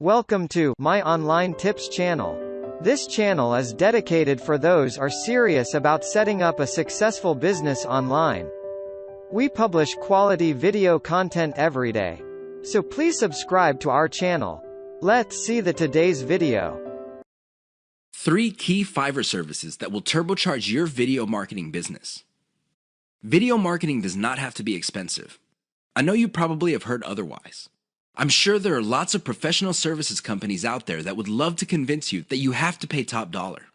Welcome to My Online Tips channel. This channel is dedicated for those are serious about setting up a successful business online. We publish quality video content every day. So please subscribe to our channel. Let's see today's video. 3 key Fiverr services that will turbocharge your video marketing business. Video marketing does not have to be expensive. I know you probably have heard otherwise. I'm sure there are lots of professional services companies out there that would love to convince you that you have to pay top dollar.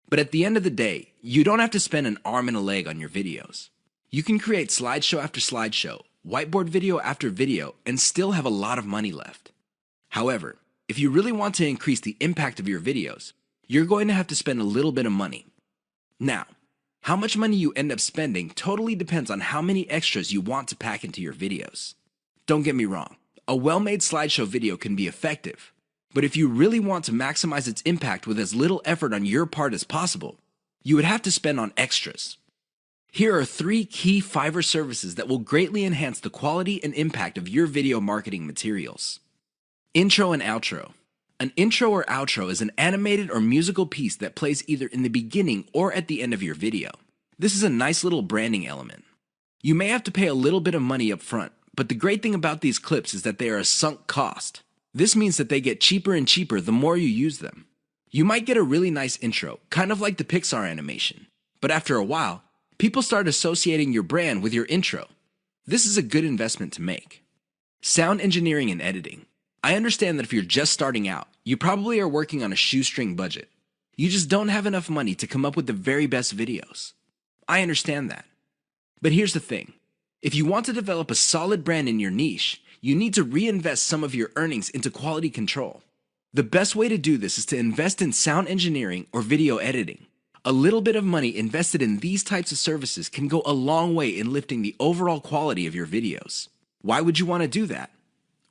But at the end of the day, you don't have to spend an arm and a leg on your videos. You can create slideshow after slideshow, whiteboard video after video, and still have a lot of money left. However, if you really want to increase the impact of your videos, you're going to have to spend a little bit of money. Now, how much money you end up spending totally depends on how many extras you want to pack into your videos. Don't get me wrong. A well-made slideshow video can be effective, but if you really want to maximize its impact with as little effort on your part as possible, you would have to spend on extras. Here are 3 key Fiverr services that will greatly enhance the quality and impact of your video marketing materials. Intro and outro. An intro or outro is an animated or musical piece that plays either in the beginning or at the end of your video. This is a nice little branding element. You may have to pay a little bit of money up front, but the great thing about these clips is that they are a sunk cost. This means that they get cheaper and cheaper the more you use them. You might get a really nice intro, kind of like the Pixar animation, but after a while, people start associating your brand with your intro. This is a good investment to make. Sound engineering and editing. I understand that if you're just starting out, you probably are working on a shoestring budget. You just don't have enough money to come up with the very best videos. I understand that. But here's the thing. If you want to develop a solid brand in your niche, you need to reinvest some of your earnings into quality control. The best way to do this is to invest in sound engineering or video editing. A little bit of money invested in these types of services can go a long way in lifting the overall quality of your videos. Why would you want to do that?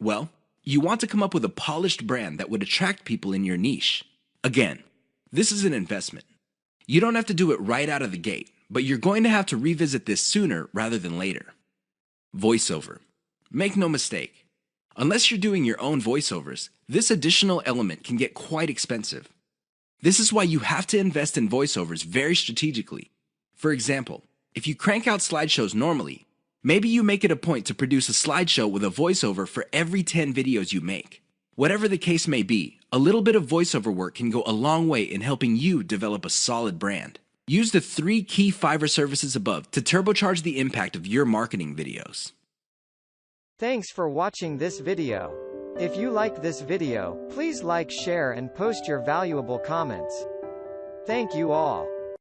Well, you want to come up with a polished brand that would attract people in your niche. Again, this is an investment. You don't have to do it right out of the gate, but you're going to have to revisit this sooner rather than later. Voiceover. Make no mistake. Unless you're doing your own voiceovers, this additional element can get quite expensive. This is why you have to invest in voiceovers very strategically. For example, if you crank out slideshows normally, maybe you make it a point to produce a slideshow with a voiceover for every 10 videos you make. Whatever the case may be, a little bit of voiceover work can go a long way in helping you develop a solid brand. Use the 3 key Fiverr services above to turbocharge the impact of your marketing videos. Thanks for watching this video. If you like this video, please like, share and post your valuable comments. Thank you all.